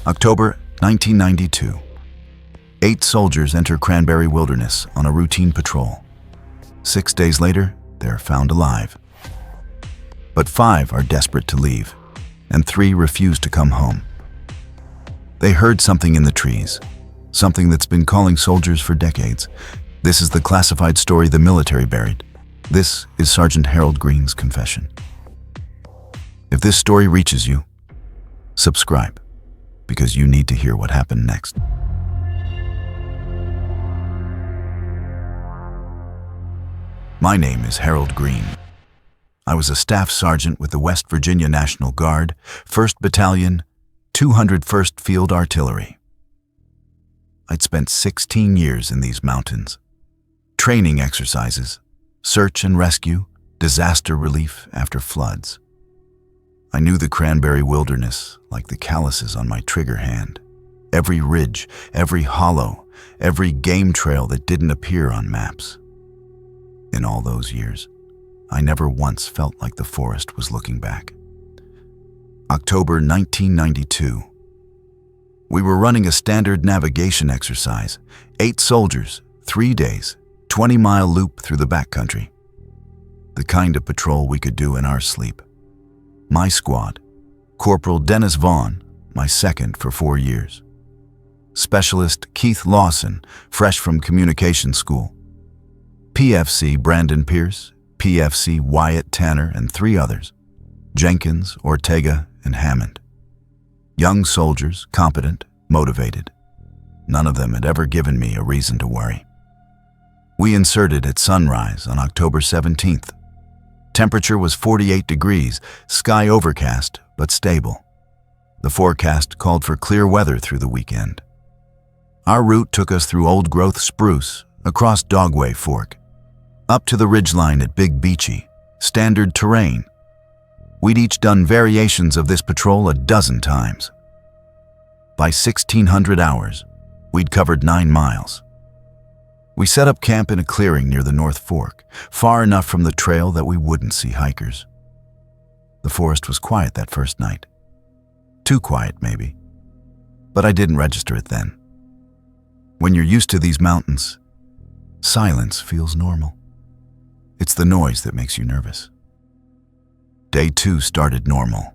October 1992. 8 soldiers enter Cranberry Wilderness on a routine patrol. 6 days later, they're found alive. But 5 are desperate to leave, and 3 refuse to come home. They heard something in the trees, something that's been calling soldiers for decades. This is the classified story the military buried. This is Sergeant Harold Greene's confession. If this story reaches you, subscribe, because you need to hear what happened next. My name is Harold Greene. I was a staff sergeant with the West Virginia National Guard, 1st Battalion, 201st Field Artillery. I'd spent 16 years in these mountains. Training exercises, search and rescue, disaster relief after floods. I knew the Cranberry Wilderness like the calluses on my trigger hand. Every ridge, every hollow, every game trail that didn't appear on maps. In all those years, I never once felt like the forest was looking back. October 1992. We were running a standard navigation exercise. 8 soldiers, 3 days, 20-mile loop through the backcountry. The kind of patrol we could do in our sleep. My squad, Corporal Dennis Vaughn, my second for 4 years. Specialist Keith Lawson, fresh from communication school. PFC Brandon Pierce, PFC Wyatt Tanner, and 3 others, Jenkins, Ortega, and Hammond. Young soldiers, competent, motivated. None of them had ever given me a reason to worry. We inserted at sunrise on October 17th. Temperature was 48 degrees, sky overcast but stable. The forecast called for clear weather through the weekend. Our route took us through old-growth spruce, across Dogway Fork, up to the ridgeline at Big Beachy, standard terrain. We'd each done variations of this patrol a dozen times. By 1600 hours, we'd covered 9 miles. We set up camp in a clearing near the North Fork, far enough from the trail that we wouldn't see hikers. The forest was quiet that first night. Too quiet, maybe. But I didn't register it then. When you're used to these mountains, silence feels normal. It's the noise that makes you nervous. Day 2 started normal.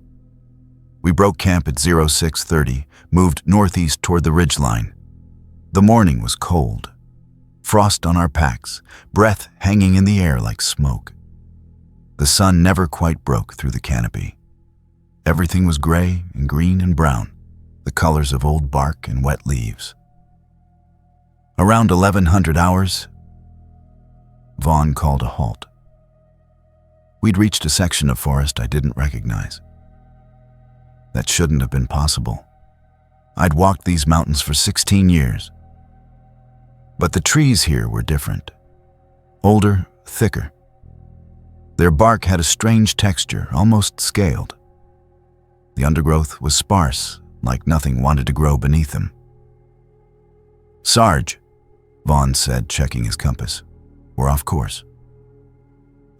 We broke camp at 0630, moved northeast toward the ridgeline. The morning was cold. Frost on our packs, breath hanging in the air like smoke. The sun never quite broke through the canopy. Everything was gray and green and brown, the colors of old bark and wet leaves. Around 1100 hours, Vaughn called a halt. We'd reached a section of forest I didn't recognize. That shouldn't have been possible. I'd walked these mountains for 16 years. But the trees here were different. Older, thicker. Their bark had a strange texture, almost scaled. The undergrowth was sparse, like nothing wanted to grow beneath them. "Sarge," Vaughn said, checking his compass. "We're off course."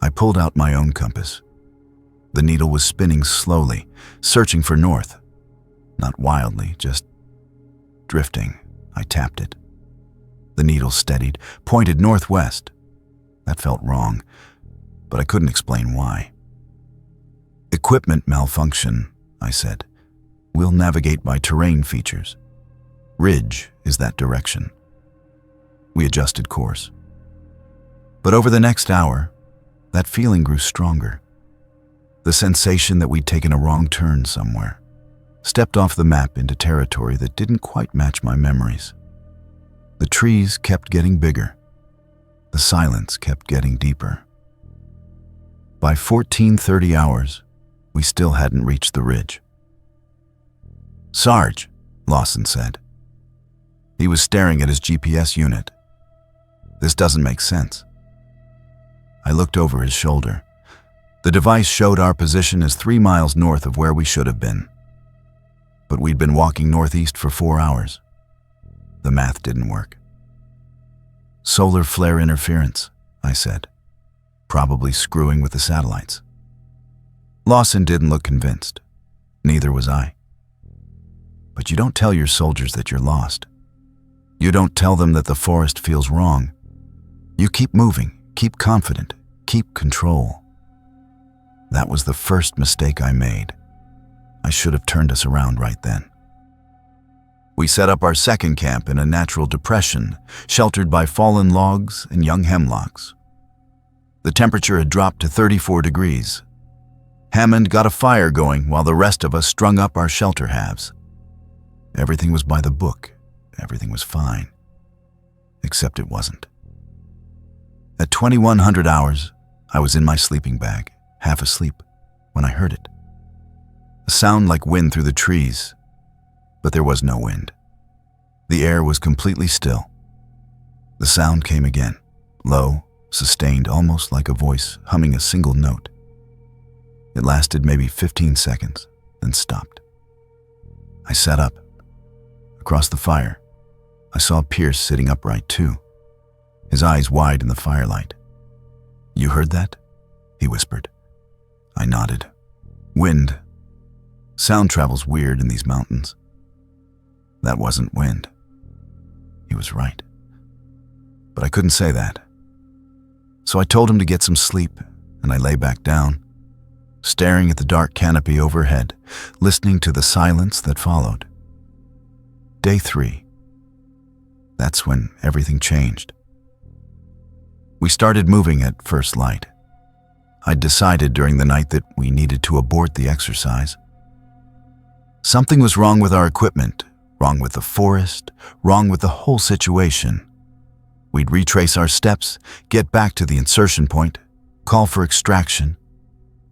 I pulled out my own compass. The needle was spinning slowly, searching for north. Not wildly, just drifting. I tapped it. The needle steadied, pointed northwest. That felt wrong, but I couldn't explain why. "Equipment malfunction," I said. "We'll navigate by terrain features. Ridge is that direction." We adjusted course. But over the next hour, that feeling grew stronger. The sensation that we'd taken a wrong turn somewhere, stepped off the map into territory that didn't quite match my memories. The trees kept getting bigger. The silence kept getting deeper. By 1430 hours, we still hadn't reached the ridge. "Sarge," Lawson said. He was staring at his GPS unit. "This doesn't make sense." I looked over his shoulder. The device showed our position as 3 miles north of where we should have been. But we'd been walking northeast for 4 hours. The math didn't work. "Solar flare interference," I said. "Probably screwing with the satellites." Lawson didn't look convinced. Neither was I. But you don't tell your soldiers that you're lost. You don't tell them that the forest feels wrong. You keep moving, keep confident, keep control. That was the first mistake I made. I should have turned us around right then. We set up our second camp in a natural depression, sheltered by fallen logs and young hemlocks. The temperature had dropped to 34 degrees. Hammond got a fire going while the rest of us strung up our shelter halves. Everything was by the book. Everything was fine. Except it wasn't. At 2100 hours, I was in my sleeping bag, half asleep, when I heard it. A sound like wind through the trees, but there was no wind. The air was completely still. The sound came again, low, sustained, almost like a voice humming a single note. It lasted maybe 15 seconds, then stopped. I sat up. Across the fire, I saw Pierce sitting upright too, his eyes wide in the firelight. "You heard that?" he whispered. I nodded. "Wind. Sound travels weird in these mountains." That wasn't wind. He was right. But I couldn't say that. So I told him to get some sleep, and I lay back down, staring at the dark canopy overhead, listening to the silence that followed. Day 3. That's when everything changed. We started moving at first light. I'd decided during the night that we needed to abort the exercise. Something was wrong with our equipment, wrong with the forest, wrong with the whole situation. We'd retrace our steps, get back to the insertion point, call for extraction.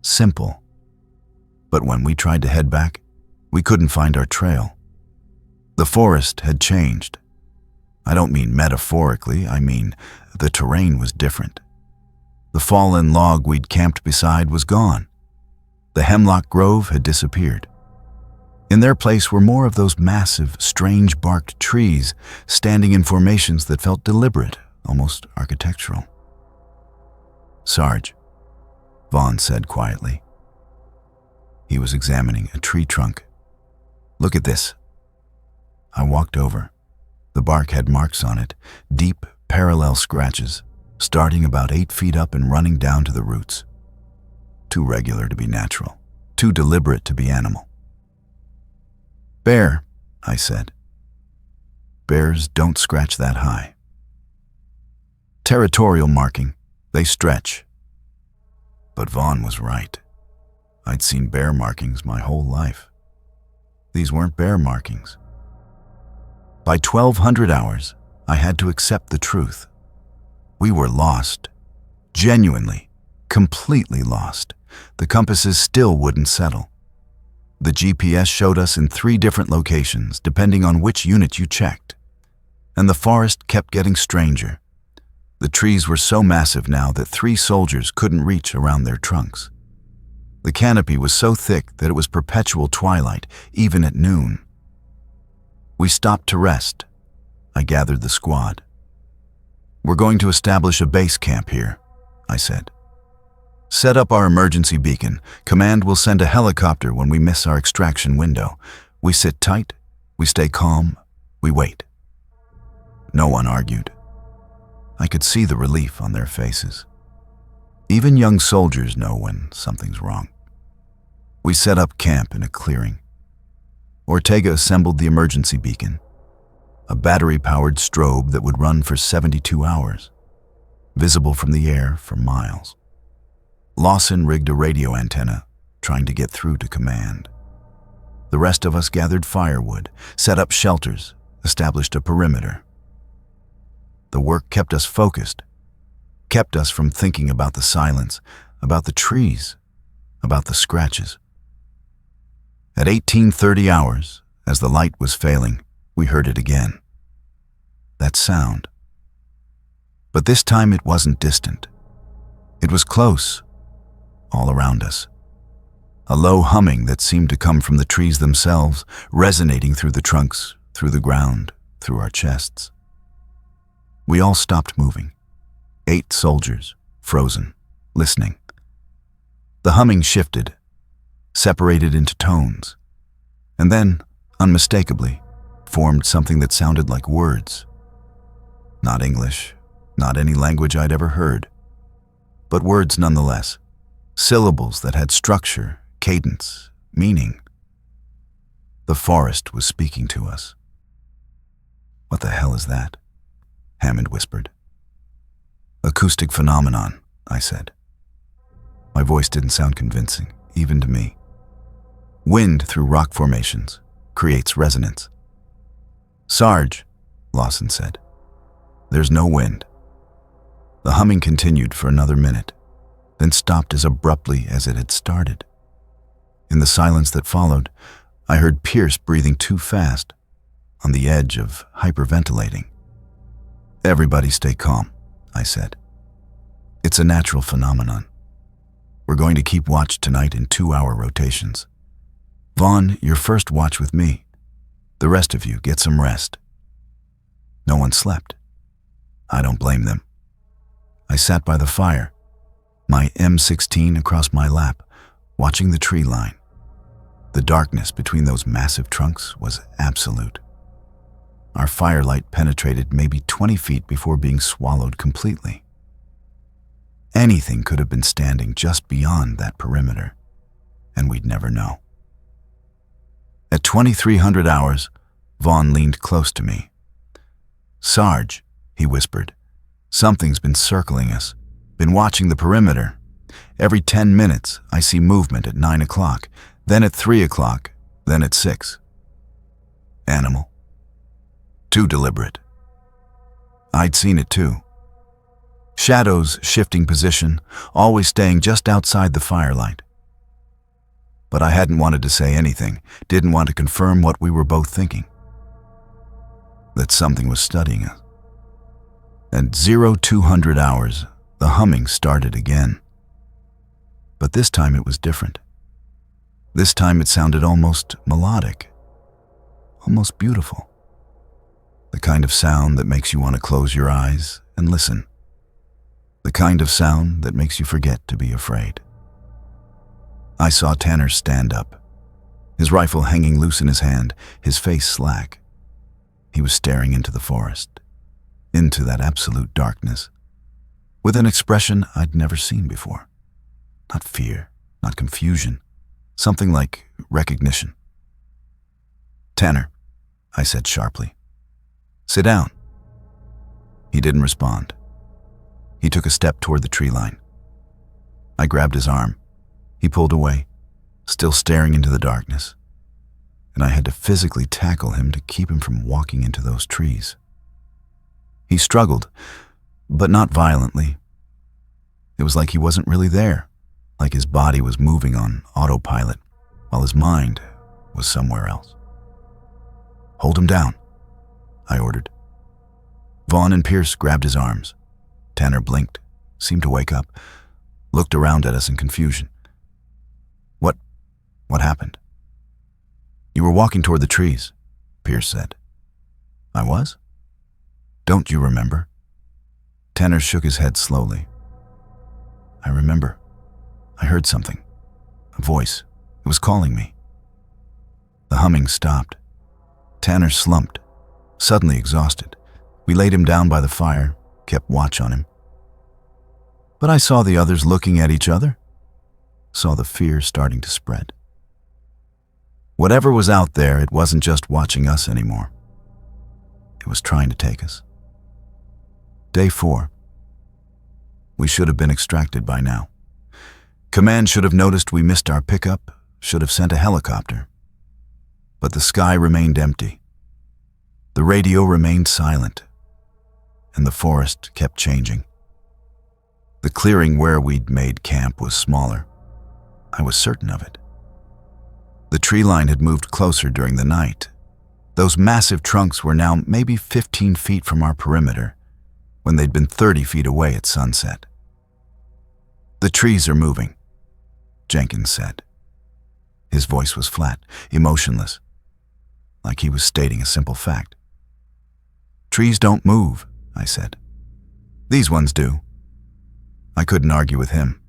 Simple. But when we tried to head back, we couldn't find our trail. The forest had changed. I don't mean metaphorically, I mean the terrain was different. The fallen log we'd camped beside was gone. The hemlock grove had disappeared. In their place were more of those massive, strange-barked trees standing in formations that felt deliberate, almost architectural. "Sarge," Vaughn said quietly. He was examining a tree trunk. "Look at this." I walked over. The bark had marks on it, deep, parallel scratches, starting about 8 feet up and running down to the roots. Too regular to be natural, too deliberate to be animal. "Bear," I said. "Bears don't scratch that high." Territorial marking, they stretch. But Vaughn was right. I'd seen bear markings my whole life. These weren't bear markings. By 1200 hours, I had to accept the truth. We were lost. Genuinely, completely lost. The compasses still wouldn't settle. The GPS showed us in 3 different locations, depending on which unit you checked. And the forest kept getting stranger. The trees were so massive now that 3 soldiers couldn't reach around their trunks. The canopy was so thick that it was perpetual twilight, even at noon. We stopped to rest. I gathered the squad. "We're going to establish a base camp here," I said. "Set up our emergency beacon. Command will send a helicopter when we miss our extraction window. We sit tight, we stay calm, we wait." No one argued. I could see the relief on their faces. Even young soldiers know when something's wrong. We set up camp in a clearing. Ortega assembled the emergency beacon, a battery-powered strobe that would run for 72 hours, visible from the air for miles. Lawson rigged a radio antenna, trying to get through to command. The rest of us gathered firewood, set up shelters, established a perimeter. The work kept us focused, kept us from thinking about the silence, about the trees, about the scratches. At 1830 hours, as the light was failing, we heard it again. That sound. But this time it wasn't distant. It was close, all around us. A low humming that seemed to come from the trees themselves, resonating through the trunks, through the ground, through our chests. We all stopped moving. 8 soldiers, frozen, listening. The humming shifted, separated into tones, and then unmistakably, formed something that sounded like words. Not English, not any language I'd ever heard, but words nonetheless, syllables that had structure, cadence, meaning. The forest was speaking to us. "What the hell is that?" Hammond whispered. "Acoustic phenomenon," I said. My voice didn't sound convincing, even to me. Wind through rock formations creates resonance. "Sarge," Lawson said, "there's no wind." The humming continued for another minute, then stopped as abruptly as it had started. In the silence that followed, I heard Pierce breathing too fast, on the edge of hyperventilating. "Everybody stay calm," I said. "It's a natural phenomenon. We're going to keep watch tonight in 2-hour rotations. Vaughn, your first watch with me. The rest of you get some rest." No one slept. I don't blame them. I sat by the fire, my M16 across my lap, watching the tree line. The darkness between those massive trunks was absolute. Our firelight penetrated maybe 20 feet before being swallowed completely. Anything could have been standing just beyond that perimeter, and we'd never know. At 2300 hours, Vaughn leaned close to me. "Sarge," he whispered, "something's been circling us, been watching the perimeter. Every 10 minutes, I see movement at 9 o'clock, then at 3 o'clock, then at 6. Animal. Too deliberate." I'd seen it too. Shadows shifting position, always staying just outside the firelight. But I hadn't wanted to say anything, didn't want to confirm what we were both thinking. That something was studying us. At 0200 hours, the humming started again. But this time it was different. This time it sounded almost melodic, almost beautiful. The kind of sound that makes you want to close your eyes and listen. The kind of sound that makes you forget to be afraid. I saw Tanner stand up, his rifle hanging loose in his hand, his face slack. He was staring into the forest, into that absolute darkness, with an expression I'd never seen before. Not fear, not confusion, something like recognition. "Tanner," I said sharply, "sit down." He didn't respond. He took a step toward the tree line. I grabbed his arm. He pulled away, still staring into the darkness, and I had to physically tackle him to keep him from walking into those trees. He struggled, but not violently. It was like he wasn't really there, like his body was moving on autopilot, while his mind was somewhere else. "Hold him down," I ordered. Vaughn and Pierce grabbed his arms. Tanner blinked, seemed to wake up, looked around at us in confusion. What happened?" "You were walking toward the trees," Pierce said. "I was? Don't you remember?" Tanner shook his head slowly. "I remember. I heard something. A voice. It was calling me." The humming stopped. Tanner slumped, suddenly exhausted. We laid him down by the fire, kept watch on him. But I saw the others looking at each other, saw the fear starting to spread. Whatever was out there, it wasn't just watching us anymore. It was trying to take us. Day 4. We should have been extracted by now. Command should have noticed we missed our pickup, should have sent a helicopter. But the sky remained empty. The radio remained silent, and the forest kept changing. The clearing where we'd made camp was smaller. I was certain of it. The tree line had moved closer during the night. Those massive trunks were now maybe 15 feet from our perimeter, when they'd been 30 feet away at sunset. "The trees are moving," Jenkins said. His voice was flat, emotionless, like he was stating a simple fact. "Trees don't move," I said. "These ones do." I couldn't argue with him.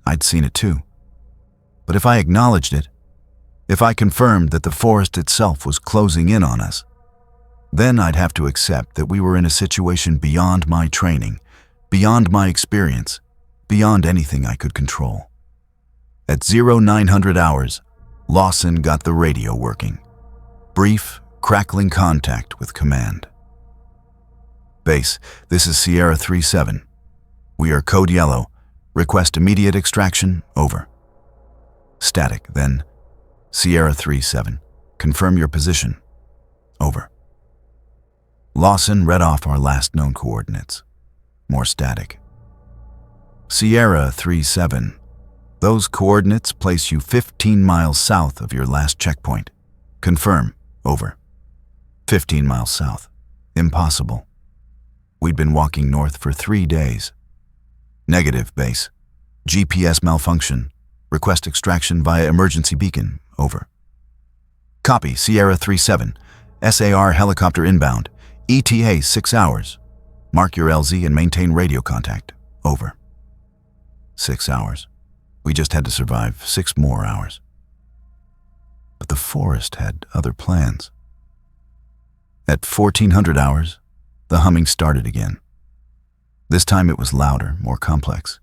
I'd seen it too. But if I acknowledged it, If I confirmed that the forest itself was closing in on us, then I'd have to accept that we were in a situation beyond my training, beyond my experience, beyond anything I could control. At 0900 hours, Lawson got the radio working. Brief, crackling contact with command. Base, this is Sierra 37. We are code yellow. Request immediate extraction, over. Static, then. Sierra 37. Confirm your position. Over. Lawson read off our last known coordinates. More static. Sierra 37. Those coordinates place you 15 miles south of your last checkpoint. Confirm. Over. 15 miles south. Impossible. We'd been walking north for 3 days. Negative, base. GPS malfunction. Request extraction via emergency beacon. Over. Copy, Sierra 37. SAR helicopter inbound. ETA 6 hours. Mark your LZ and maintain radio contact. Over. 6 hours. We just had to survive 6 more hours. But the forest had other plans. At 1400 hours, the humming started again. This time it was louder, more complex.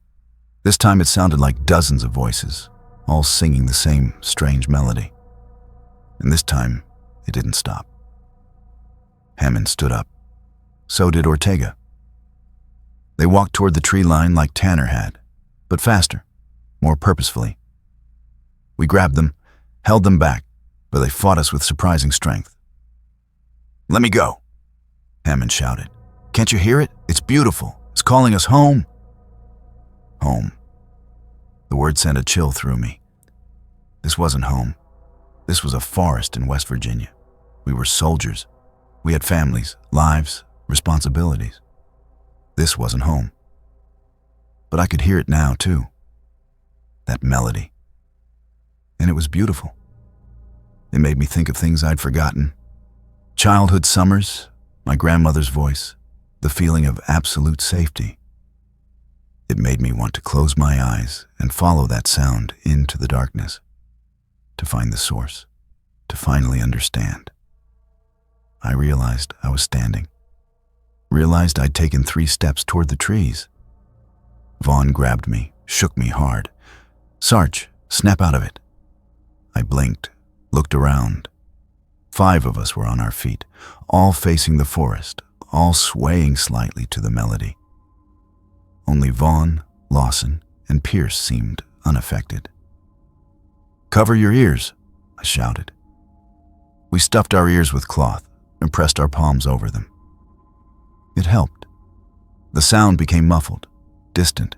This time it sounded like dozens of voices, all singing the same strange melody. And this time, it didn't stop. Hammond stood up. So did Ortega. They walked toward the tree line like Tanner had, but faster, more purposefully. We grabbed them, held them back, but they fought us with surprising strength. "Let me go," Hammond shouted. "Can't you hear it? It's beautiful. It's calling us home." Home. The word sent a chill through me. This wasn't home. This was a forest in West Virginia. We were soldiers. We had families, lives, responsibilities. This wasn't home. But I could hear it now, too. That melody. And it was beautiful. It made me think of things I'd forgotten. Childhood summers, my grandmother's voice, the feeling of absolute safety. It made me want to close my eyes and follow that sound into the darkness, to find the source, to finally understand. I realized I was standing. Realized I'd taken 3 steps toward the trees. Vaughn grabbed me, shook me hard. "Sarge, snap out of it." I blinked, looked around. 5 of us were on our feet, all facing the forest, all swaying slightly to the melody. Only Vaughn, Lawson, and Pierce seemed unaffected. "Cover your ears," I shouted. We stuffed our ears with cloth and pressed our palms over them. It helped. The sound became muffled, distant.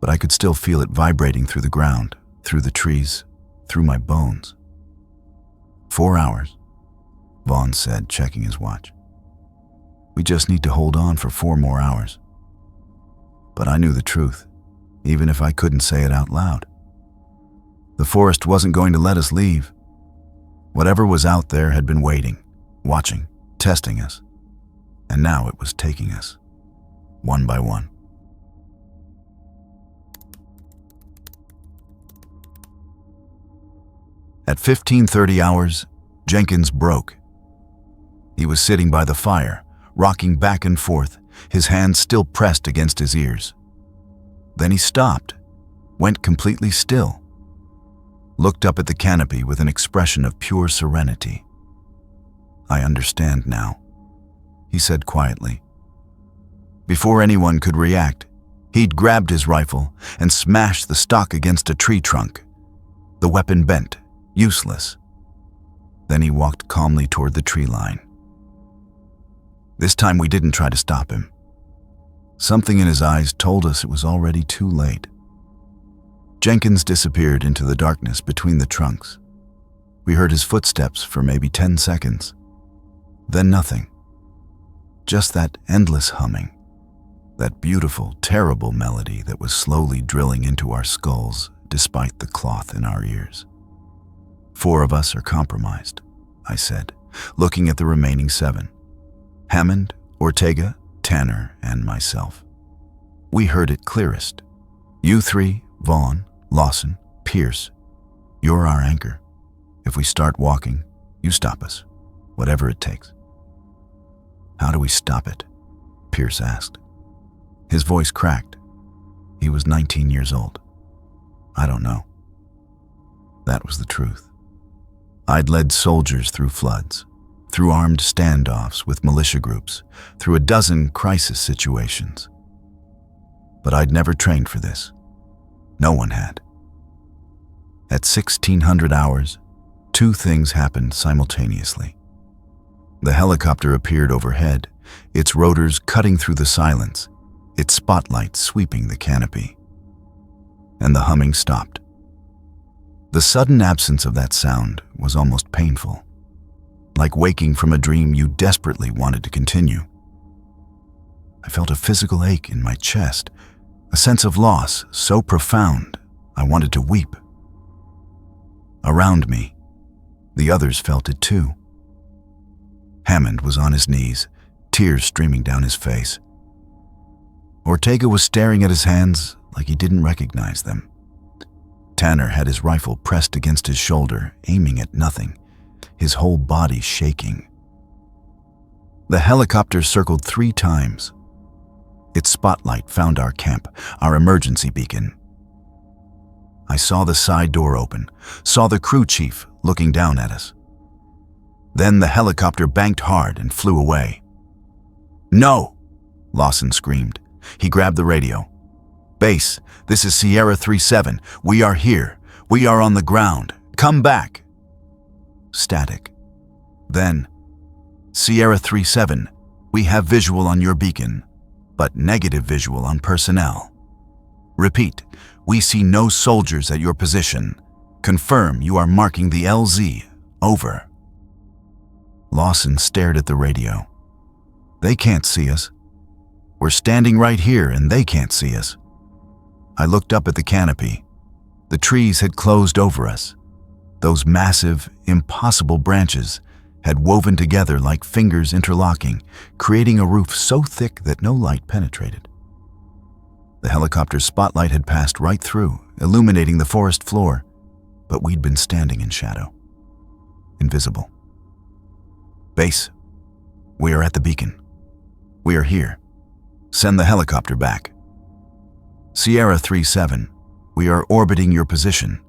But I could still feel it vibrating through the ground, through the trees, through my bones. 4 hours, Vaughn said, checking his watch. We just need to hold on for 4 more hours. But I knew the truth, even if I couldn't say it out loud. The forest wasn't going to let us leave. Whatever was out there had been waiting, watching, testing us. And now it was taking us, one by one. At 15:30 hours, Jenkins broke. He was sitting by the fire, rocking back and forth, his hands still pressed against his ears. Then he stopped, went completely still, looked up at the canopy with an expression of pure serenity. "I understand now," he said quietly. Before anyone could react, he'd grabbed his rifle and smashed the stock against a tree trunk. The weapon bent, useless. Then he walked calmly toward the tree line. This time we didn't try to stop him. Something in his eyes told us it was already too late. Jenkins disappeared into the darkness between the trunks. We heard his footsteps for maybe 10 seconds. Then nothing. Just that endless humming. That beautiful, terrible melody that was slowly drilling into our skulls despite the cloth in our ears. 4 of us are compromised, I said, looking at the remaining 7. Hammond, Ortega, Tanner, and myself. We heard it clearest. You 3, Vaughn, Lawson, Pierce. You're our anchor. If we start walking, you stop us, whatever it takes." "How do we stop it?" Pierce asked. His voice cracked. He was 19 years old. "I don't know." That was the truth. I'd led soldiers through floods, through armed standoffs with militia groups, through a dozen crisis situations. But I'd never trained for this. No one had. At 1600 hours, two things happened simultaneously. The helicopter appeared overhead, its rotors cutting through the silence, its spotlight sweeping the canopy. And the humming stopped. The sudden absence of that sound was almost painful, like waking from a dream you desperately wanted to continue. I felt a physical ache in my chest, a sense of loss so profound I wanted to weep. Around me, the others felt it too. Hammond was on his knees, tears streaming down his face. Ortega was staring at his hands like he didn't recognize them. Tanner had his rifle pressed against his shoulder, aiming at nothing, his whole body shaking. The helicopter circled 3 times. Its spotlight found our camp, our emergency beacon. I saw the side door open, saw the crew chief looking down at us. Then the helicopter banked hard and flew away. "No!" Lawson screamed. He grabbed the radio. "Base, this is Sierra 37. We are here. We are on the ground. Come back." Static. Then, "Sierra 37, we have visual on your beacon, but negative visual on personnel. Repeat, we see no soldiers at your position. Confirm you are marking the LZ. Over." Lawson stared at the radio. "They can't see us. We're standing right here and they can't see us." I looked up at the canopy. The trees had closed over us. Those massive, impossible branches had woven together like fingers interlocking, creating a roof so thick that no light penetrated. The helicopter's spotlight had passed right through, illuminating the forest floor, but we'd been standing in shadow. Invisible. "Base, we are at the beacon. We are here. Send the helicopter back." "Sierra 37, we are orbiting your position.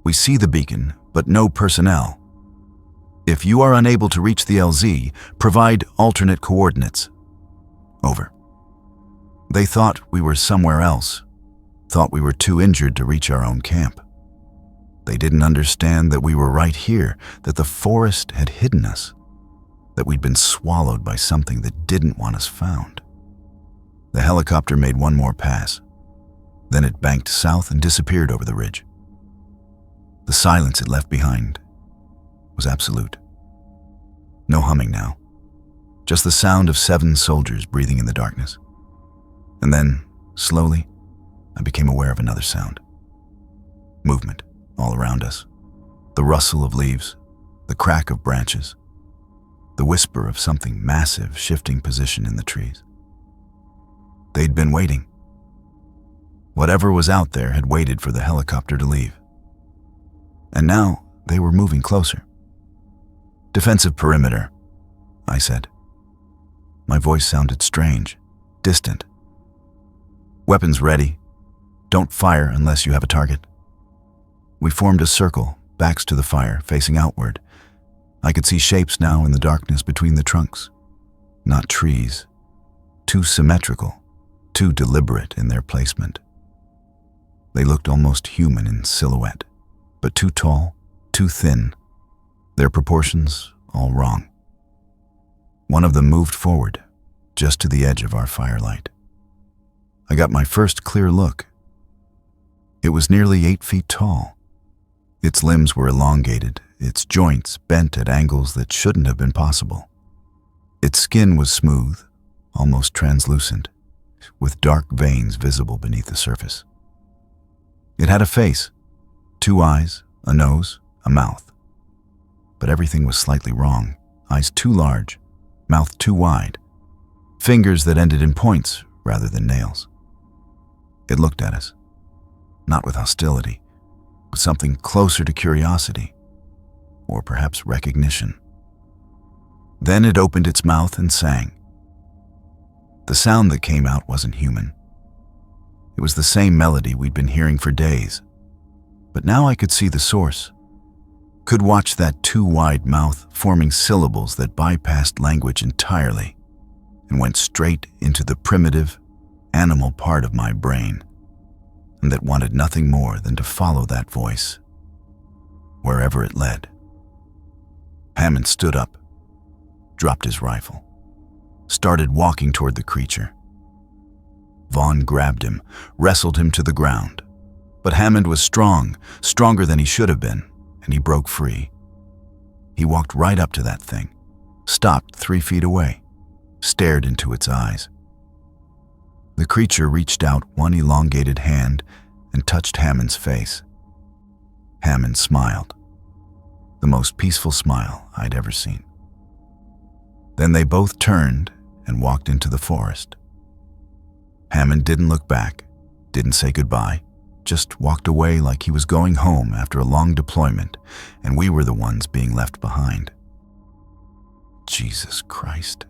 We see the beacon, but no personnel. If you are unable to reach the LZ, provide alternate coordinates. Over." They thought we were somewhere else, thought we were too injured to reach our own camp. They didn't understand that we were right here, that the forest had hidden us, that we'd been swallowed by something that didn't want us found. The helicopter made one more pass. Then it banked south and disappeared over the ridge. The silence it left behind was absolute. No humming now, just the sound of 7 soldiers breathing in the darkness. And then, slowly, I became aware of another sound. Movement all around us. The rustle of leaves, the crack of branches, the whisper of something massive shifting position in the trees. They'd been waiting. Whatever was out there had waited for the helicopter to leave. And now they were moving closer. "Defensive perimeter," I said. My voice sounded strange, distant. "Weapons ready. Don't fire unless you have a target." We formed a circle, backs to the fire, facing outward. I could see shapes now in the darkness between the trunks. Not trees. Too symmetrical, too deliberate in their placement. They looked almost human in silhouette, but too tall, too thin. Their proportions all wrong. One of them moved forward, just to the edge of our firelight. I got my first clear look. It was nearly 8 feet tall. Its limbs were elongated, its joints bent at angles that shouldn't have been possible. Its skin was smooth, almost translucent, with dark veins visible beneath the surface. It had a face, 2 eyes, a nose, a mouth. But everything was slightly wrong. Eyes too large, mouth too wide, fingers that ended in points rather than nails. It looked at us, not with hostility, with something closer to curiosity, or perhaps recognition. Then it opened its mouth and sang. The sound that came out wasn't human. It was the same melody we'd been hearing for days, but now I could see the source. Could watch that too wide mouth forming syllables that bypassed language entirely and went straight into the primitive, animal part of my brain, and that wanted nothing more than to follow that voice, wherever it led. Hammond stood up, dropped his rifle, started walking toward the creature. Vaughn grabbed him, wrestled him to the ground, but Hammond was strong, stronger than he should have been, and he broke free. He walked right up to that thing, stopped 3 feet away, stared into its eyes. The creature reached out one elongated hand and touched Hammond's face. Hammond smiled, the most peaceful smile I'd ever seen. Then they both turned and walked into the forest. Hammond didn't look back, didn't say goodbye, just walked away like he was going home after a long deployment, and we were the ones being left behind. Jesus Christ,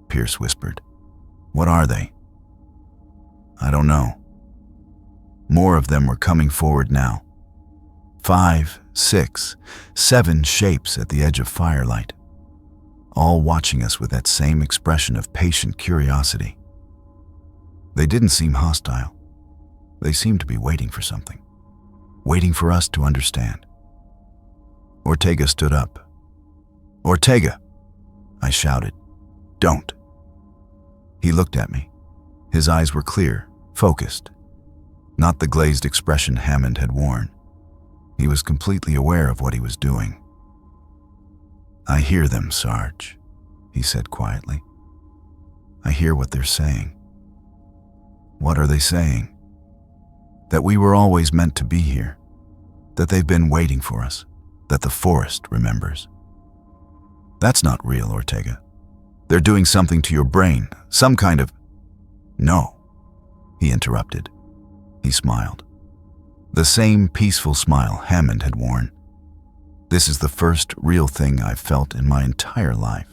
Pierce whispered. What are they? I don't know. More of them were coming forward now. 5, 6, 7 shapes at the edge of firelight, all watching us with that same expression of patient curiosity. They didn't seem hostile. They seemed to be waiting for something, waiting for us to understand. Ortega stood up. Ortega, I shouted. Don't. He looked at me. His eyes were clear, focused, not the glazed expression Hammond had worn. He was completely aware of what he was doing. I hear them, Sarge, he said quietly. I hear what they're saying. What are they saying? That we were always meant to be here, that they've been waiting for us, that the forest remembers. That's not real, Ortega. They're doing something to your brain, some kind of... No, he interrupted. He smiled. The same peaceful smile Hammond had worn. This is the first real thing I've felt in my entire life.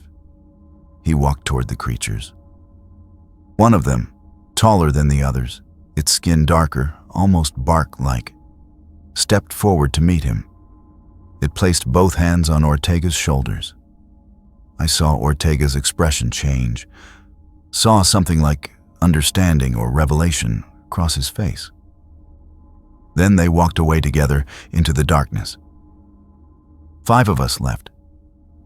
He walked toward the creatures. One of them, taller than the others, its skin darker, almost bark-like, stepped forward to meet him. It placed both hands on Ortega's shoulders. I saw Ortega's expression change, saw something like understanding or revelation cross his face. Then they walked away together into the darkness. 5 of us left,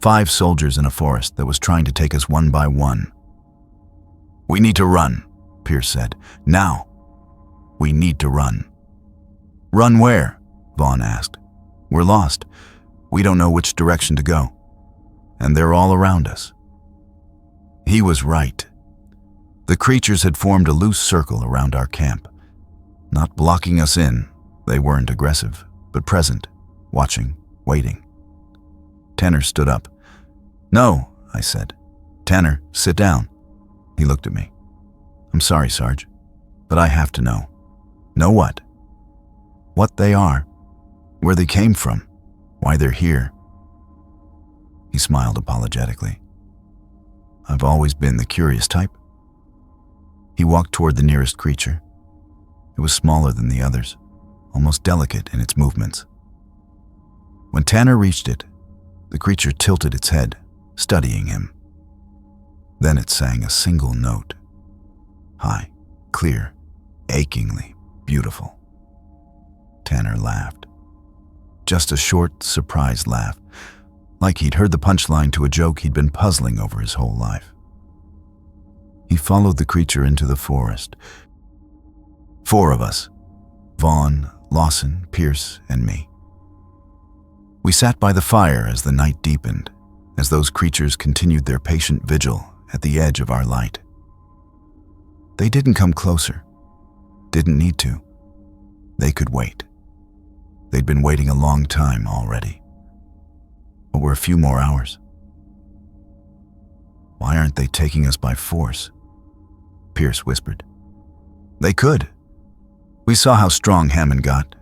5 soldiers in a forest that was trying to take us one by one. We need to run, Pierce said. Now. We need to run. Run where? Vaughn asked. We're lost. We don't know which direction to go. And they're all around us. He was right. The creatures had formed a loose circle around our camp. Not blocking us in, they weren't aggressive, but present, watching, waiting. Tanner stood up. No, I said. Tanner, sit down. He looked at me. I'm sorry, Sarge, but I have to know. Know what? What they are, where they came from, why they're here. He smiled apologetically. I've always been the curious type. He walked toward the nearest creature. It was smaller than the others, almost delicate in its movements. When Tanner reached it, the creature tilted its head, studying him. Then it sang a single note. High, clear, achingly beautiful. Tanner laughed. Just a short, surprised laugh, like he'd heard the punchline to a joke he'd been puzzling over his whole life. He followed the creature into the forest. 4 of us, Vaughn, Lawson, Pierce, and me. We sat by the fire as the night deepened, as those creatures continued their patient vigil at the edge of our light. They didn't come closer, didn't need to. They could wait. They'd been waiting a long time already. But we're a few more hours. Why aren't they taking us by force? Pierce whispered. They could. We saw how strong Hammond got.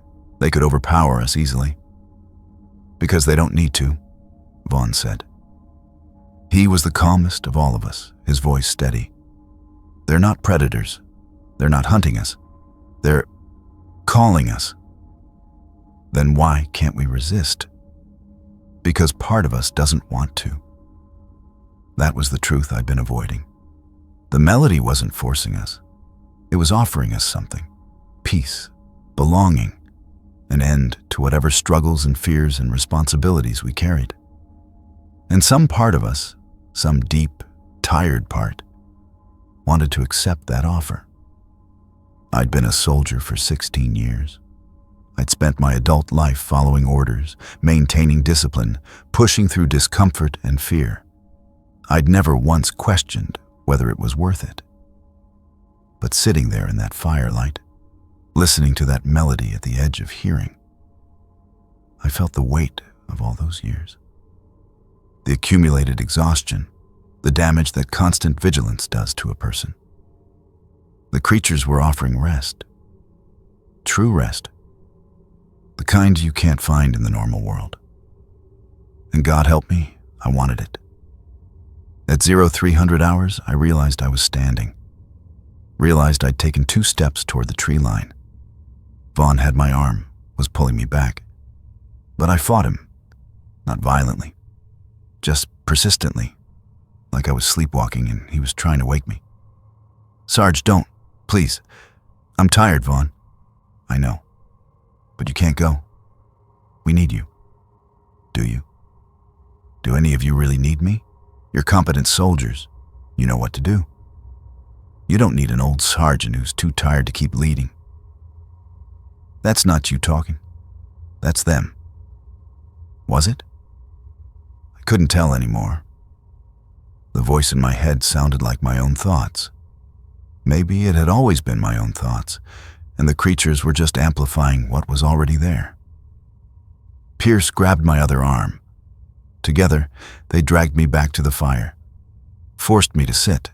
They could overpower us easily. Because they don't need to, Vaughn said. He was the calmest of all of us, his voice steady. They're not predators. They're not hunting us. They're calling us. Then why can't we resist? Because part of us doesn't want to. That was the truth I'd been avoiding. The melody wasn't forcing us. It was offering us something. Peace, belonging, an end to whatever struggles and fears and responsibilities we carried. And some part of us, some deep, tired part, wanted to accept that offer. I'd been a soldier for 16 years. I'd spent my adult life following orders, maintaining discipline, pushing through discomfort and fear. I'd never once questioned whether it was worth it. But sitting there in that firelight, listening to that melody at the edge of hearing, I felt the weight of all those years. The accumulated exhaustion, the damage that constant vigilance does to a person. The creatures were offering rest. True rest. The kind you can't find in the normal world. And God help me, I wanted it. At 0300 hours, I realized I was standing. Realized I'd taken 2 steps toward the tree line. Vaughn had my arm, was pulling me back. But I fought him. Not violently. Just persistently. Like I was sleepwalking and he was trying to wake me. Sarge, don't. Please. I'm tired, Vaughn. I know. But you can't go. We need you. Do you? Do any of you really need me? You're competent soldiers. You know what to do. You don't need an old sergeant who's too tired to keep leading. That's not you talking. That's them. Was it? I couldn't tell anymore. The voice in my head sounded like my own thoughts. Maybe it had always been my own thoughts, and the creatures were just amplifying what was already there. Pierce grabbed my other arm. Together, they dragged me back to the fire, forced me to sit.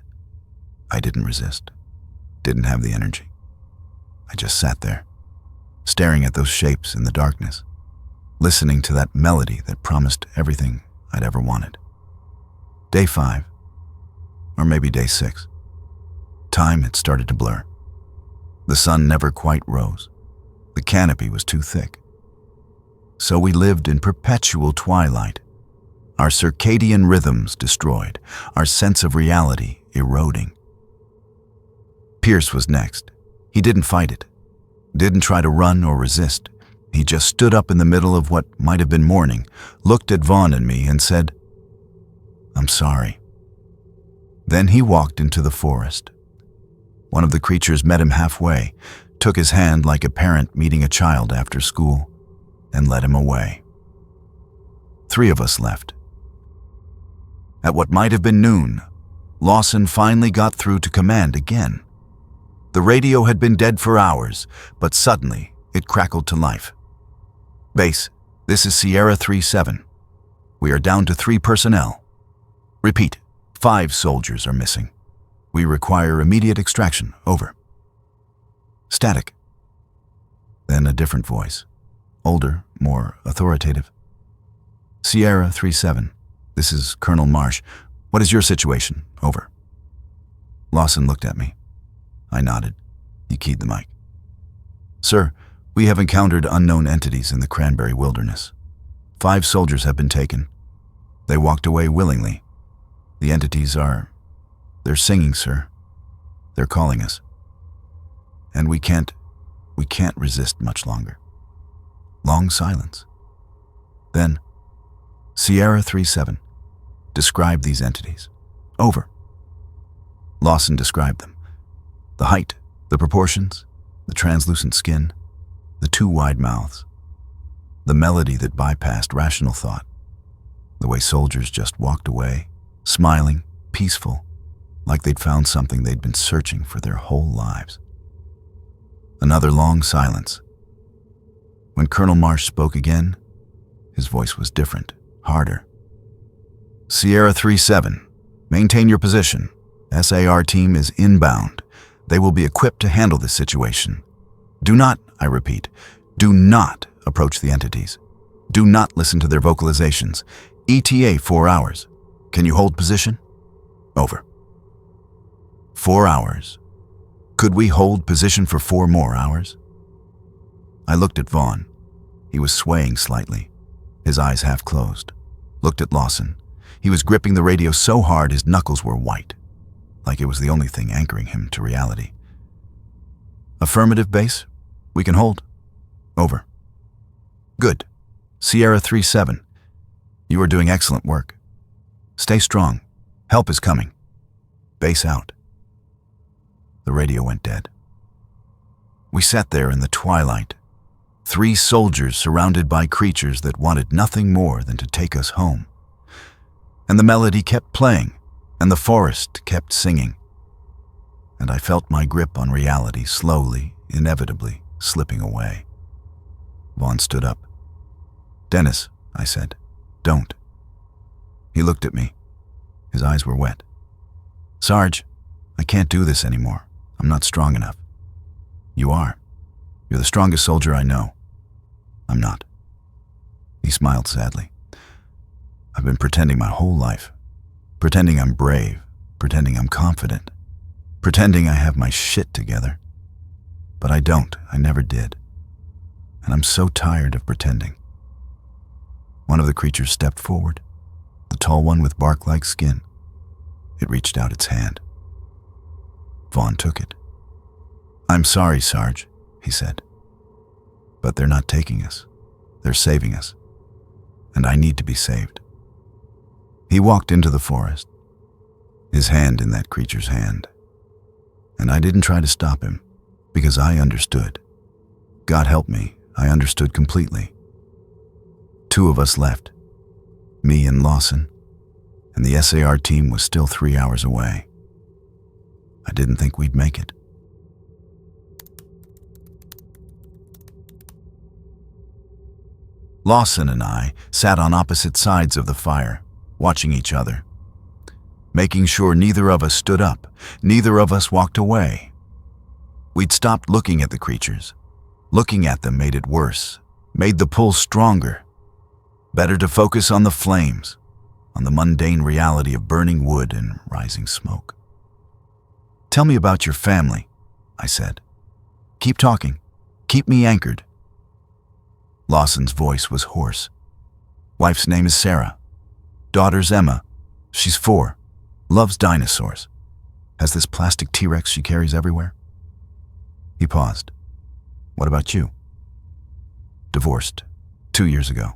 I didn't resist, didn't have the energy. I just sat there, staring at those shapes in the darkness, listening to that melody that promised everything I'd ever wanted. Day 5, or maybe day 6. Time had started to blur. The sun never quite rose. The canopy was too thick. So we lived in perpetual twilight, our circadian rhythms destroyed, our sense of reality eroding. Pierce was next. He didn't fight it, didn't try to run or resist. He just stood up in the middle of what might have been morning, looked at Vaughn and me and said, "I'm sorry." Then he walked into the forest. One of the creatures met him halfway, took his hand like a parent meeting a child after school, and led him away. 3 of us left. At what might have been noon, Lawson finally got through to command again. The radio had been dead for hours, but suddenly it crackled to life. "Base, this is Sierra 3-7. We are down to 3 personnel. Repeat, 5 soldiers are missing. We require immediate extraction. Over." Static. Then a different voice, older, more authoritative. "Sierra 3-7. This is Colonel Marsh. What is your situation? Over." Lawson looked at me. I nodded. He keyed the mic. "Sir, we have encountered unknown entities in the Cranberry Wilderness. 5 soldiers have been taken. They walked away willingly. The entities they're singing, sir. They're calling us. And we can't resist much longer." Long silence. Then, "Sierra 3-7. Describe these entities." Over. Lawson described them. The height, the proportions, the translucent skin, the 2 wide mouths, the melody that bypassed rational thought, the way soldiers just walked away, smiling, peaceful, like they'd found something they'd been searching for their whole lives. Another long silence. When Colonel Marsh spoke again, his voice was different, harder. "Sierra 3-7, maintain your position. SAR team is inbound. They will be equipped to handle this situation. Do not, I repeat, Do not approach the entities. Do not listen to their vocalizations. ETA 4 hours. Can you hold position? Over. 4 hours. Could we hold position for 4 more hours? I looked at Vaughn. He was swaying slightly, his eyes half closed. Looked at Lawson. He was gripping the radio so hard his knuckles were white, like it was the only thing anchoring him to reality. Affirmative, base. We can hold. Over. Good. Sierra 3-7. You are doing excellent work. Stay strong. Help is coming. Base out. The radio went dead. We sat there in the twilight, 3 soldiers surrounded by creatures that wanted nothing more than to take us home. And the melody kept playing, and the forest kept singing. And I felt my grip on reality slowly, inevitably, slipping away. Vaughn stood up. "Dennis," I said, "don't." He looked at me. His eyes were wet. "Sarge, I can't do this anymore. I'm not strong enough." "You are. You're the strongest soldier I know." "I'm not." He smiled sadly. "I've been pretending my whole life. Pretending I'm brave. Pretending I'm confident. Pretending I have my shit together. But I don't. I never did. And I'm so tired of pretending." One of the creatures stepped forward, the tall one with bark-like skin. It reached out its hand. Vaughn took it. "I'm sorry, Sarge," he said. "But they're not taking us. They're saving us. And I need to be saved." He walked into the forest, his hand in that creature's hand. And I didn't try to stop him, because I understood. God help me, I understood completely. 2 of us left, me and Lawson, and the SAR team was still 3 hours away. I didn't think we'd make it. Lawson and I sat on opposite sides of the fire, watching each other, making sure neither of us stood up, neither of us walked away. We'd stopped looking at the creatures. Looking at them made it worse, made the pull stronger. Better to focus on the flames, on the mundane reality of burning wood and rising smoke. "Tell me about your family," I said. "Keep talking. Keep me anchored." Lawson's voice was hoarse. "Wife's name is Sarah. Daughter's Emma. She's 4. Loves dinosaurs. Has this plastic T-Rex she carries everywhere." He paused. "What about you?" "Divorced. 2 years ago.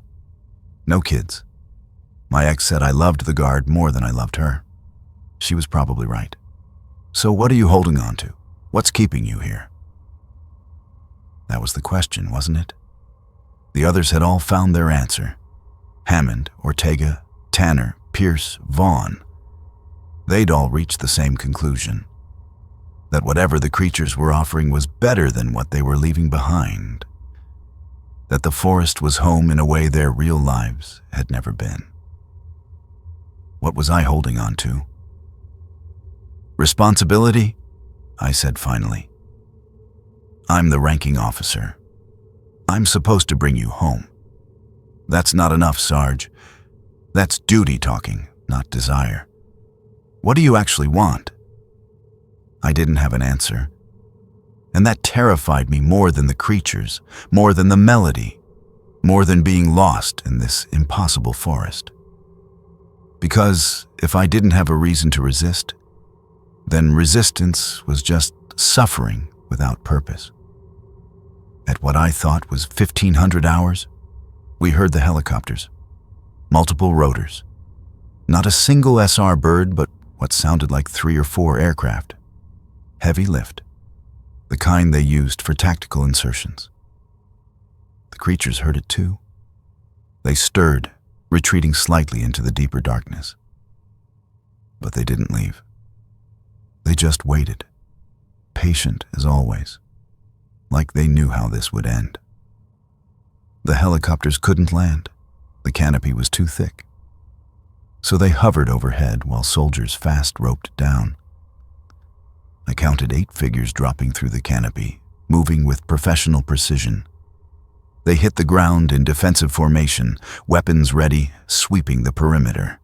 No kids. My ex said I loved the guard more than I loved her. She was probably right. So what are you holding on to? What's keeping you here?" That was the question, wasn't it? The others had all found their answer. Hammond, Ortega, Tanner, Pierce, Vaughn. They'd all reached the same conclusion. That whatever the creatures were offering was better than what they were leaving behind. That the forest was home in a way their real lives had never been. What was I holding on to? "Responsibility," I said finally. "I'm the ranking officer. I'm supposed to bring you home. That's not enough, Sarge. That's duty talking, not desire. What do you actually want?" I didn't have an answer. And that terrified me more than the creatures, more than the melody, more than being lost in this impossible forest. Because if I didn't have a reason to resist, then resistance was just suffering without purpose. At what I thought was 1,500 hours, we heard the helicopters, multiple rotors. Not a single SR bird, but what sounded like 3 or 4 aircraft. Heavy lift, the kind they used for tactical insertions. The creatures heard it too. They stirred, retreating slightly into the deeper darkness. But they didn't leave. They just waited, patient as always, like they knew how this would end. The helicopters couldn't land. The canopy was too thick. So they hovered overhead while soldiers fast roped down. I counted 8 figures dropping through the canopy, moving with professional precision, They hit the ground in defensive formation, weapons ready, sweeping the perimeter.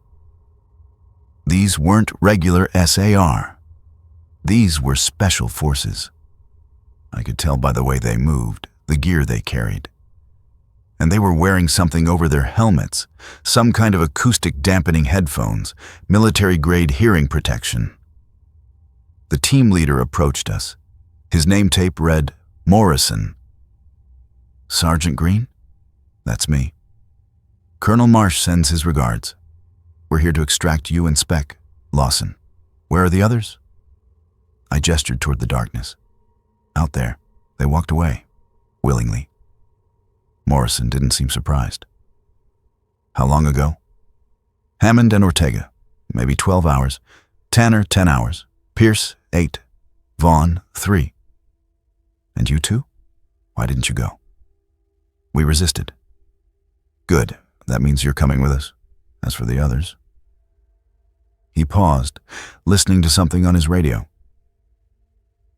These weren't regular SAR. These were special forces. I could tell by the way they moved, the gear they carried. And they were wearing something over their helmets, some kind of acoustic dampening headphones, military-grade hearing protection. The team leader approached us. His name tape read, Morrison. Sergeant Greene? That's me. Colonel Marsh sends his regards. We're here to extract you and Spec, Lawson. Where are the others? I gestured toward the darkness. Out there. They walked away. Willingly. Morrison didn't seem surprised. How long ago? Hammond and Ortega. Maybe 12 hours. Tanner, 10 hours. Pierce, 8. Vaughn, 3. And you two? Why didn't you go? We resisted. Good. That means you're coming with us. As for the others. He paused, listening to something on his radio.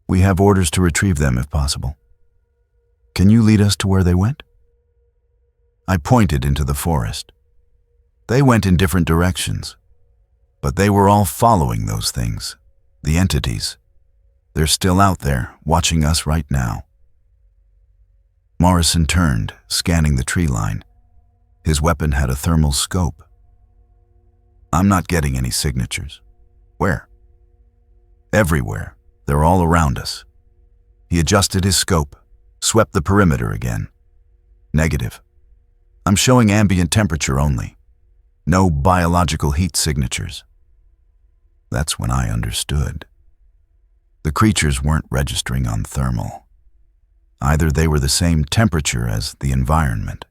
We have orders to retrieve them if possible. Can you lead us to where they went? I pointed into the forest. They went in different directions, but they were all following those things, the entities. They're still out there, watching us right now. Morrison turned, scanning the tree line. His weapon had a thermal scope. I'm not getting any signatures. Where? Everywhere. They're all around us. He adjusted his scope, swept the perimeter again. Negative. I'm showing ambient temperature only. No biological heat signatures. That's when I understood. The creatures weren't registering on thermal. Either they were the same temperature as the environment,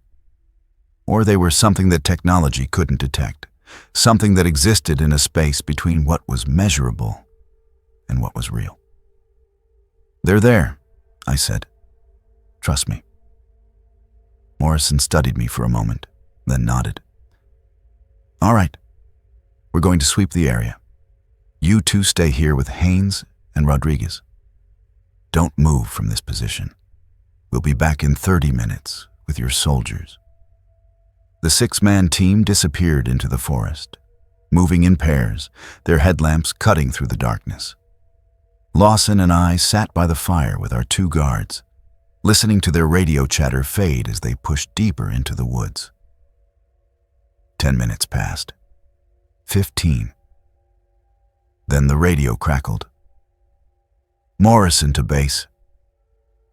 or they were something that technology couldn't detect, something that existed in a space between what was measurable and what was real. They're there, I said. Trust me. Morrison studied me for a moment, then nodded. All right. We're going to sweep the area. You two stay here with Haynes and Rodriguez. Don't move from this position. We'll be back in 30 minutes with your soldiers. The 6-man team disappeared into the forest, moving in pairs, their headlamps cutting through the darkness. Lawson and I sat by the fire with our 2 guards, listening to their radio chatter fade as they pushed deeper into the woods. 10 minutes passed. 15. Then the radio crackled. Morrison to base.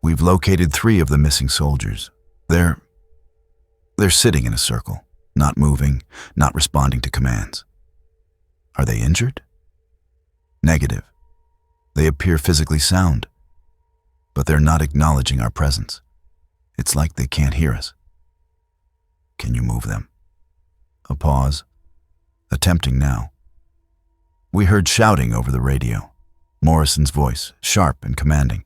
We've located 3 of the missing soldiers. They're sitting in a circle, not moving, not responding to commands. Are they injured? Negative. They appear physically sound, but they're not acknowledging our presence. It's like they can't hear us. Can you move them? A pause. Attempting now. We heard shouting over the radio. Morrison's voice, sharp and commanding.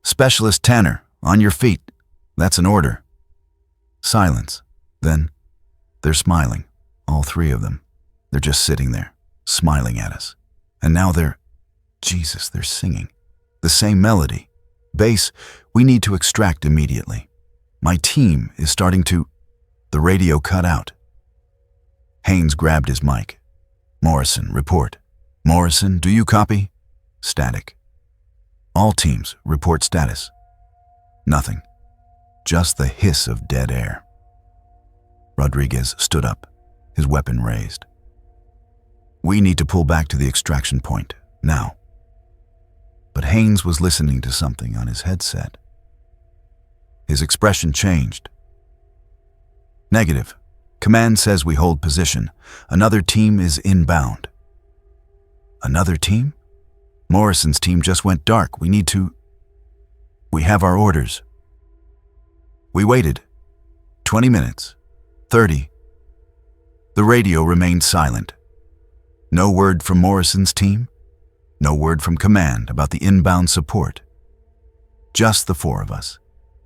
Specialist Tanner, on your feet. That's an order. Silence. Then, they're smiling, all 3 of them. They're just sitting there, smiling at us. And now they're singing. The same melody. Bass, we need to extract immediately. My team is starting to... The radio cut out. Haynes grabbed his mic. Morrison, report. Morrison, do you copy? Static. All teams, report status. Nothing. Just the hiss of dead air. Rodriguez stood up, his weapon raised. We need to pull back to the extraction point, now. But Haynes was listening to something on his headset. His expression changed. Negative. Command says we hold position. Another team is inbound. Another team? Morrison's team just went dark. We have our orders. We waited. 20 minutes. 30. The radio remained silent. No word from Morrison's team. No word from command about the inbound support. Just the 4 of us,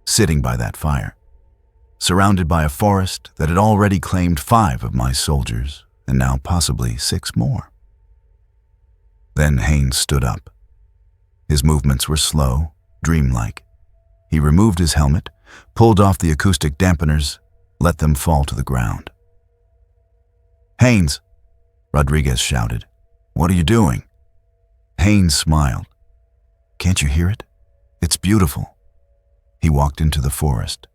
sitting by that fire, surrounded by a forest that had already claimed 5 of my soldiers, and now possibly 6 more. Then Haynes stood up. His movements were slow, dreamlike. He removed his helmet, pulled off the acoustic dampeners, let them fall to the ground. "Haynes," Rodriguez shouted. "What are you doing?" Haynes smiled. "Can't you hear it? It's beautiful." He walked into the forest.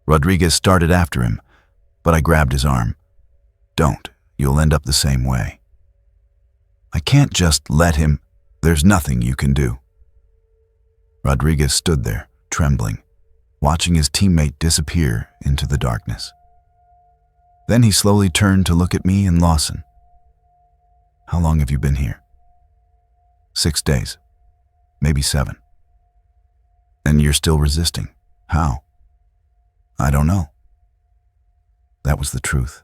Rodriguez started after him, but I grabbed his arm. "Don't. You'll end up the same way." "I can't just let him. There's nothing you can do." Rodriguez stood there, trembling, watching his teammate disappear into the darkness. Then he slowly turned to look at me and Lawson. "How long have you been here?" 6 days, maybe 7. "And you're still resisting. How?" "I don't know." That was the truth.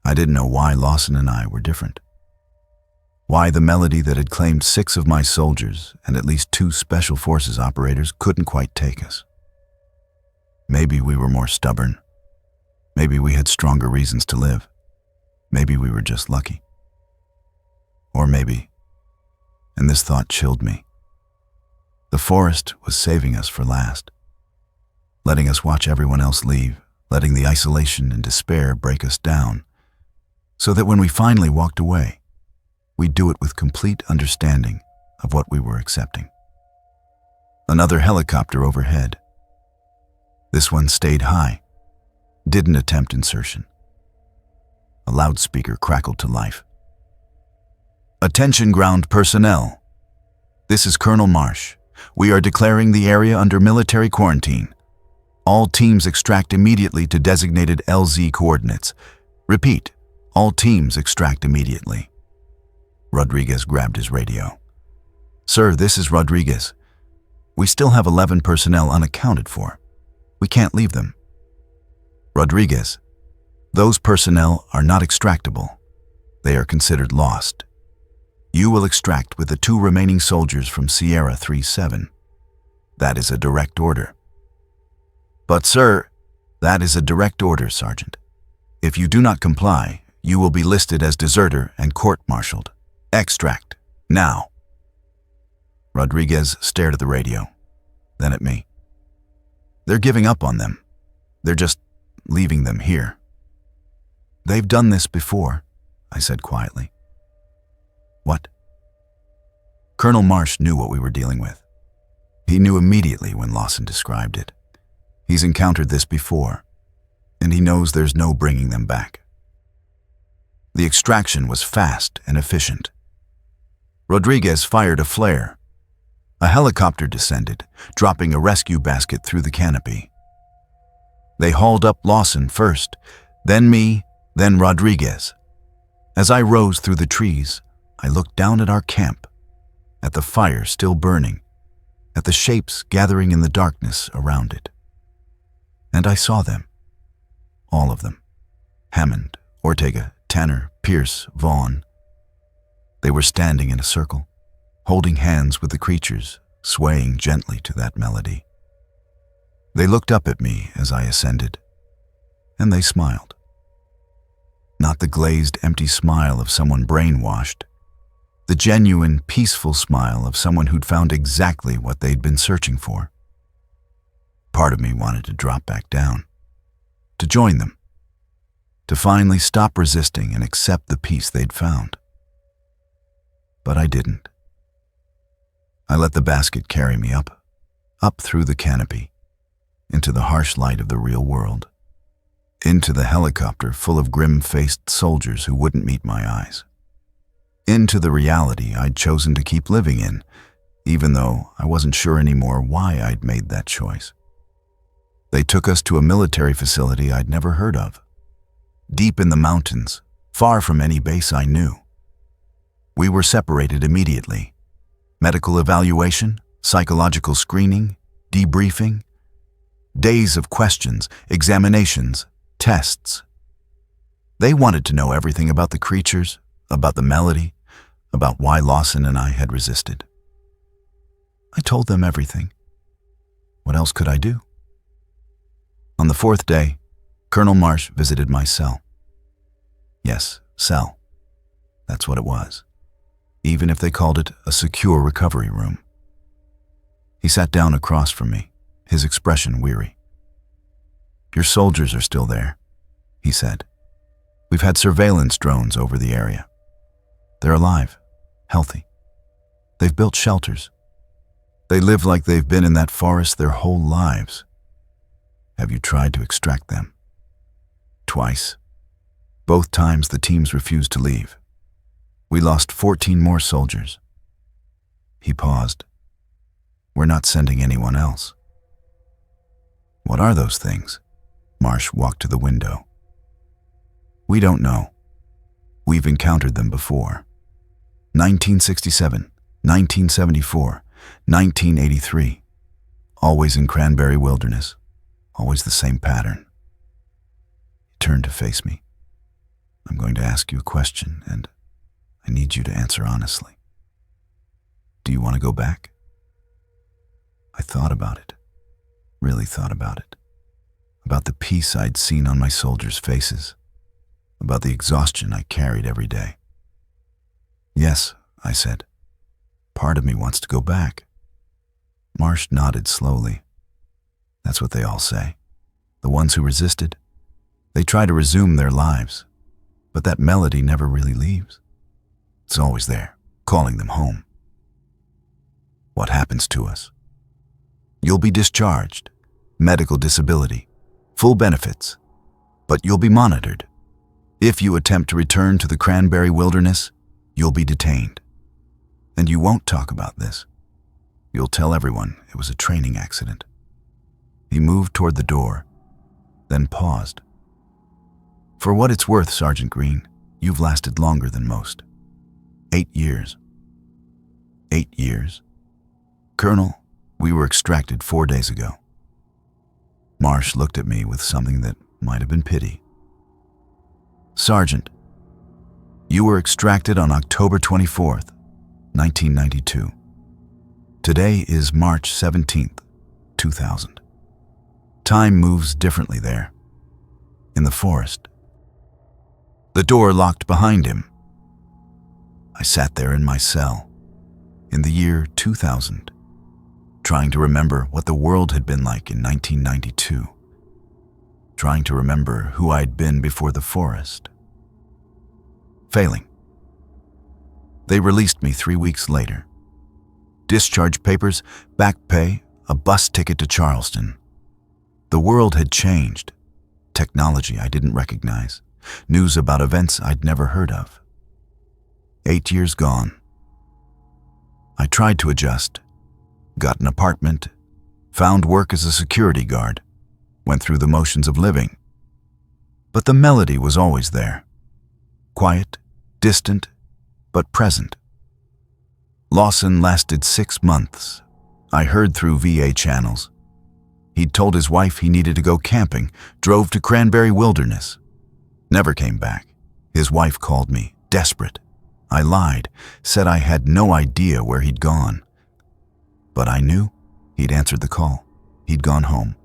I didn't know why Lawson and I were different. Why the melody that had claimed 6 of my soldiers and at least 2 Special Forces operators couldn't quite take us. Maybe we were more stubborn. Maybe we had stronger reasons to live. Maybe we were just lucky. Or maybe, and this thought chilled me, the forest was saving us for last, letting us watch everyone else leave, letting the isolation and despair break us down, so that when we finally walked away, we'd do it with complete understanding of what we were accepting. Another helicopter overhead. This one stayed high, didn't attempt insertion. A loudspeaker crackled to life. "Attention ground personnel. This is Colonel Marsh. We are declaring the area under military quarantine. All teams extract immediately to designated LZ coordinates. Repeat, all teams extract immediately." Rodriguez grabbed his radio. "Sir, this is Rodriguez. We still have 11 personnel unaccounted for. We can't leave them." "Rodriguez, those personnel are not extractable. They are considered lost. You will extract with the 2 remaining soldiers from Sierra 37. That is a direct order." "But sir," "That is a direct order, Sergeant. If you do not comply, you will be listed as deserter and court-martialed. Extract, now." Rodriguez stared at the radio, then at me. "They're giving up on them. They're just leaving them here." "They've done this before," I said quietly. "What?" Colonel Marsh knew what we were dealing with. He knew immediately when Lawson described it. He's encountered this before, and he knows there's no bringing them back. The extraction was fast and efficient. Rodriguez fired a flare. A helicopter descended, dropping a rescue basket through the canopy. They hauled up Lawson first, then me, then Rodriguez. As I rose through the trees, I looked down at our camp, at the fire still burning, at the shapes gathering in the darkness around it. And I saw them. All of them. Hammond, Ortega, Tanner, Pierce, Vaughn. They were standing in a circle, holding hands with the creatures, swaying gently to that melody. They looked up at me as I ascended, and they smiled. Not the glazed, empty smile of someone brainwashed, the genuine, peaceful smile of someone who'd found exactly what they'd been searching for. Part of me wanted to drop back down, to join them, to finally stop resisting and accept the peace they'd found. But I didn't. I let the basket carry me up through the canopy, into the harsh light of the real world, into the helicopter full of grim-faced soldiers who wouldn't meet my eyes, into the reality I'd chosen to keep living in, even though I wasn't sure anymore why I'd made that choice. They took us to a military facility I'd never heard of, deep in the mountains, far from any base I knew. We were separated immediately. Medical evaluation, psychological screening, debriefing, days of questions, examinations, tests. They wanted to know everything about the creatures, about the melody, about why Lawson and I had resisted. I told them everything. What else could I do? On the 4th day, Colonel Marsh visited my cell. Yes, cell. That's what it was, even if they called it a secure recovery room. He sat down across from me, his expression weary. "Your soldiers are still there," he said. "We've had surveillance drones over the area. They're alive, healthy. They've built shelters. They live like they've been in that forest their whole lives. Have you tried to extract them?" "Twice. Both times the teams refused to leave. We lost 14 more soldiers." He paused. "We're not sending anyone else." "What are those things?" Marsh walked to the window. "We don't know. We've encountered them before. 1967, 1974, 1983. Always in Cranberry Wilderness. Always the same pattern." He turned to face me. "I'm going to ask you a question, and I need you to answer honestly. Do you want to go back?" I thought about it. Really thought about it. About the peace I'd seen on my soldiers' faces. About the exhaustion I carried every day. "Yes," I said. "Part of me wants to go back." Marsh nodded slowly. "That's what they all say. The ones who resisted, they try to resume their lives, but that melody never really leaves. It's always there, calling them home." "What happens to us?" "You'll be discharged, medical disability, full benefits, but you'll be monitored. If you attempt to return to the Cranberry Wilderness, you'll be detained. And you won't talk about this. You'll tell everyone it was a training accident." He moved toward the door, then paused. "For what it's worth, Sergeant Greene, you've lasted longer than most. 8 years. 8 years? Colonel, we were extracted 4 days ago." Marsh looked at me with something that might have been pity. "Sergeant, you were extracted on October 24th, 1992. Today is March 17th, 2000. Time moves differently there, in the forest." The door locked behind him. I sat there in my cell, in the year 2000, trying to remember what the world had been like in 1992, trying to remember who I'd been before the forest. Failing. They released me 3 weeks later. Discharge papers, back pay, a bus ticket to Charleston. The world had changed. Technology I didn't recognize. News about events I'd never heard of. 8 years gone. I tried to adjust, got an apartment, found work as a security guard, went through the motions of living. But the melody was always there. Quiet, distant, but present. Lawson lasted 6 months. I heard through VA channels. He'd told his wife he needed to go camping, drove to Cranberry Wilderness. Never came back. His wife called me, desperate. I lied, said I had no idea where he'd gone. But I knew he'd answered the call. He'd gone home.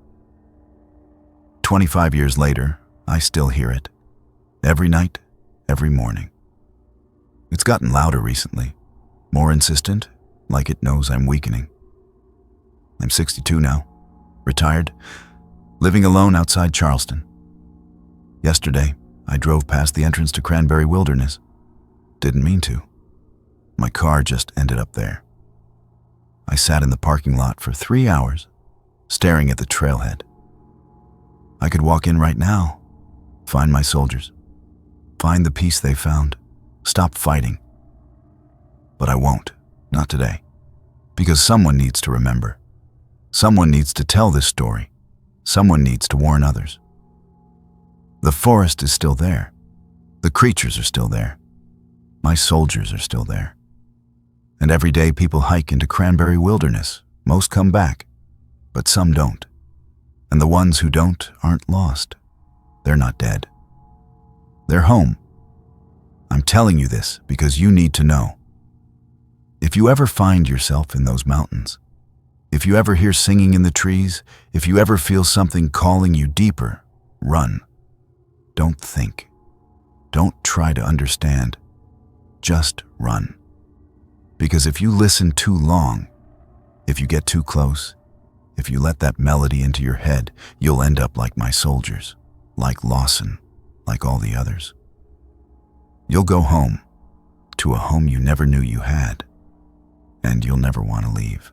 25 years later, I still hear it. Every night, every morning. It's gotten louder recently. More insistent, like it knows I'm weakening. I'm 62 now, retired, living alone outside Charleston. Yesterday, I drove past the entrance to Cranberry Wilderness. Didn't mean to. My car just ended up there. I sat in the parking lot for 3 hours, staring at the trailhead. I could walk in right now, find my soldiers, find the peace they found, stop fighting. But I won't, not today, because someone needs to remember. Someone needs to tell this story. Someone needs to warn others. The forest is still there. The creatures are still there. My soldiers are still there. And every day people hike into Cranberry Wilderness. Most come back, but some don't. And the ones who don't aren't lost. They're not dead. They're home. I'm telling you this because you need to know. If you ever find yourself in those mountains, if you ever hear singing in the trees, if you ever feel something calling you deeper, run. Don't think. Don't try to understand. Just run. Because if you listen too long, if you get too close, If you let that melody into your head, you'll end up like my soldiers, like Lawson, like all the others. You'll go home, to a home you never knew you had, and you'll never want to leave.